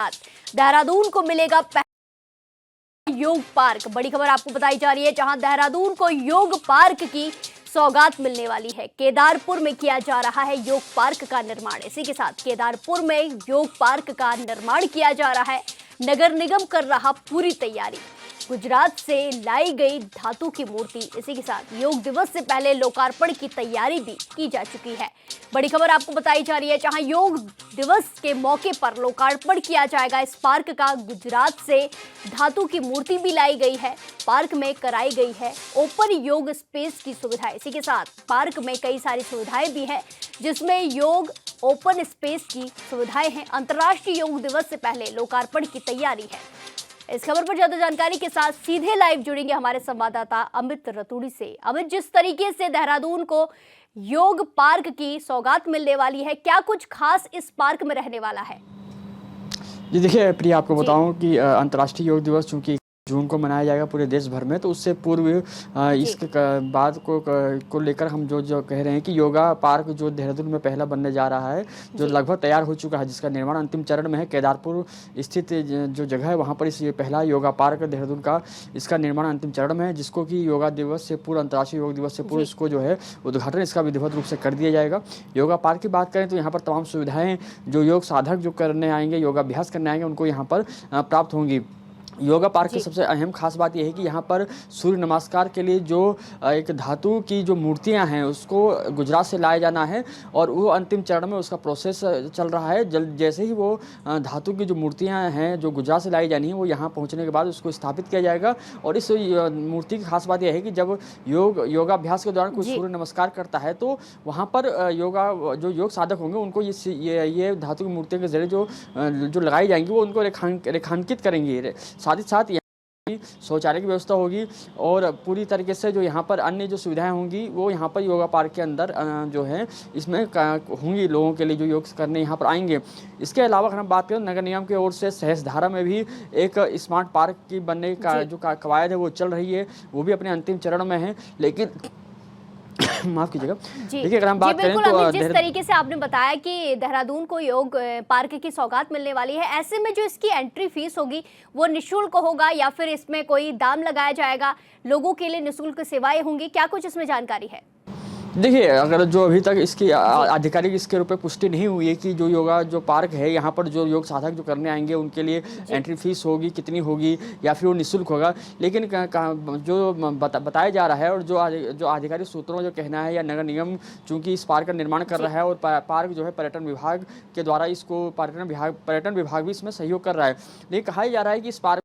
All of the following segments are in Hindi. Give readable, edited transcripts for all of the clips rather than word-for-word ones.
देहरादून को मिलेगा पहला योग पार्क। बड़ी खबर आपको बताई जा रही है, जहां देहरादून को योग पार्क की सौगात मिलने वाली है। केदारपुर में किया जा रहा है योग पार्क का निर्माण। इसी के साथ केदारपुर में योग पार्क का निर्माण किया जा रहा है। नगर निगम कर रहा पूरी तैयारी। गुजरात से लाई गई धातु की मूर्ति, इसी के साथ योग दिवस से पहले लोकार्पण की तैयारी भी की जा चुकी है। बड़ी खबर आपको बताई जा रही है, जहां योग दिवस के मौके पर लोकार्पण किया जाएगा इस पार्क का। गुजरात से धातु की मूर्ति भी लाई गई है। पार्क में कराई गई है ओपन योग स्पेस की सुविधा। इसी के साथ पार्क में कई सारी सुविधाएं भी हैं, जिसमें योग ओपन स्पेस की सुविधाएं हैं। अंतर्राष्ट्रीय योग दिवस से पहले लोकार्पण की तैयारी है। इस खबर पर ज्यादा जानकारी के साथ सीधे लाइव जुड़ेंगे हमारे संवाददाता अमित रतूड़ी से। अमित, जिस तरीके से देहरादून को योग पार्क की सौगात मिलने वाली है, क्या कुछ खास इस पार्क में रहने वाला है? जी देखिए प्रिया, आपको बताऊं कि अंतर्राष्ट्रीय योग दिवस चूंकि जून को मनाया जाएगा पूरे देश भर में, तो उससे पूर्व इसके बाद को लेकर हम जो कह रहे हैं कि योगा पार्क जो देहरादून में पहला बनने जा रहा है, जो लगभग तैयार हो चुका है, जिसका निर्माण अंतिम चरण में है। केदारपुर स्थित जो जगह है वहाँ पर इस पहला योगा पार्क देहरादून का, इसका निर्माण अंतिम चरण में है, जिसको कि योगा दिवस से पूर्व, अंतर्राष्ट्रीय योग दिवस से पूर्व इसको जो है उद्घाटन इसका विधिवत रूप से कर दिया जाएगा। योगा पार्क की बात करें तो यहाँ पर तमाम सुविधाएँ जो योग साधक जो करने आएंगे, योगाभ्यास करने आएंगे, उनको यहाँ पर प्राप्त होंगी। योगा पार्क की सबसे अहम खास बात यह है कि यहाँ पर सूर्य नमस्कार के लिए जो एक धातु की जो मूर्तियाँ हैं उसको गुजरात से लाया जाना है, और वो अंतिम चरण में उसका प्रोसेस चल रहा है। जैसे ही वो धातु की जो मूर्तियाँ हैं जो गुजरात से लाई जानी है, वो यहाँ पहुँचने के बाद उसको स्थापित किया जाएगा। और इस मूर्ति की खास बात यह है कि जब योगाभ्यास के दौरान कोई सूर्य नमस्कार करता है, तो वहाँ पर जो योग साधक होंगे उनको ये धातु की मूर्तियों के जरिए जो लगाई जाएंगी वो उनको रेखांकित करेंगी। साथ ही साथ यहाँ शौचालय की व्यवस्था होगी, और पूरी तरीके से जो यहाँ पर अन्य जो सुविधाएं होंगी वो यहाँ पर योगा पार्क के अंदर जो है इसमें होंगी लोगों के लिए जो योग करने यहाँ पर आएंगे। इसके अलावा अगर हम बात करें, नगर निगम की ओर से सहस्त्रधारा में भी एक स्मार्ट पार्क की बनने का जो कवायद है वो चल रही है, वो भी अपने अंतिम चरण में है। लेकिन माफ कीजिएगा, देखिए अगर हम बात करें तो जिस तरीके से आपने बताया कि देहरादून को योग पार्क की सौगात मिलने वाली है, ऐसे में जो इसकी एंट्री फीस होगी वो निःशुल्क होगा या फिर इसमें कोई दाम लगाया जाएगा? लोगों के लिए निःशुल्क सेवाएं होंगी, क्या कुछ इसमें जानकारी है? देखिए, अगर जो अभी तक इसकी आधिकारिक इसके रूप में पुष्टि नहीं हुई है कि जो पार्क है यहाँ पर जो योग साधक जो करने आएंगे उनके लिए एंट्री फीस होगी, कितनी होगी, या फिर वो निःशुल्क होगा। लेकिन जो बताया जा रहा है और जो आधिकारिक सूत्रों जो कहना है, या नगर निगम चूँकि इस पार्क का निर्माण कर रहा है और पार्क जो है पर्यटन विभाग के द्वारा इसको पर्यटन विभाग भी इसमें सहयोग कर रहा है। लेकिन कहा जा रहा है कि इस पार्क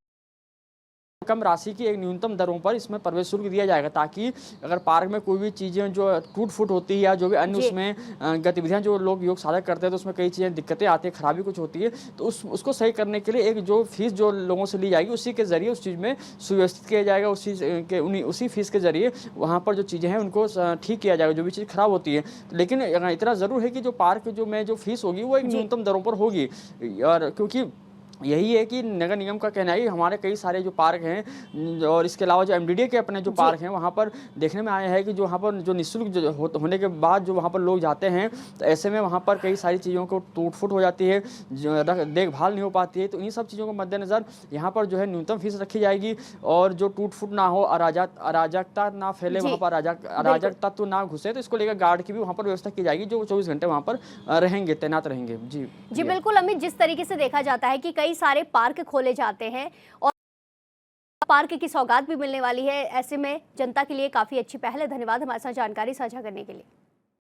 कम राशि की एक न्यूनतम दरों पर इसमें प्रवेश शुल्क दिया जाएगा, ताकि अगर पार्क में कोई भी चीज़ें जो टूट फूट होती है या जो भी अन्य उसमें गतिविधियां जो लोग योग साधक करते हैं तो उसमें कई चीज़ें दिक्कतें आती हैं, खराबी कुछ होती है, तो उसको सही करने के लिए एक जो फीस जो लोगों से ली जाएगी उसी के जरिए उस चीज़ में सुव्यवस्थित किया जाएगा। उसी फीस के जरिए वहाँ पर जो चीज़ें हैं उनको ठीक किया जाएगा, जो भी चीज़ खराब होती है। लेकिन इतना ज़रूर है कि जो पार्क जो फीस होगी वो एक न्यूनतम दरों पर होगी, और क्योंकि यही है कि नगर निगम का कहना है कि हमारे कई सारे जो पार्क हैं और इसके अलावा जो एमडीडीए के अपने जो पार्क हैं वहाँ पर देखने में आया है कि जो वहाँ पर जो निःशुल्क होने के बाद जो वहाँ पर लोग जाते हैं, तो ऐसे में वहाँ पर कई सारी चीज़ों को टूट फूट हो जाती है, देखभाल नहीं हो पाती है। तो इन सब चीज़ों को मद्देनज़र यहाँ पर जो है न्यूनतम फीस रखी जाएगी, और जो टूट फूट ना हो, अराजकता ना फैले, वहाँ पर अराजक तत्व ना घुसे, तो इसको लेकर गार्ड की भी वहाँ पर व्यवस्था की जाएगी जो 24 घंटे वहाँ पर तैनात रहेंगे। जी बिल्कुल अमित, जिस तरीके से देखा जाता है कि कई सारे पार्क खोले जाते हैं और पार्क की सौगात भी मिलने वाली है, ऐसे में जनता के लिए काफी अच्छी पहल है। धन्यवाद हमारे साथ जानकारी साझा करने के लिए।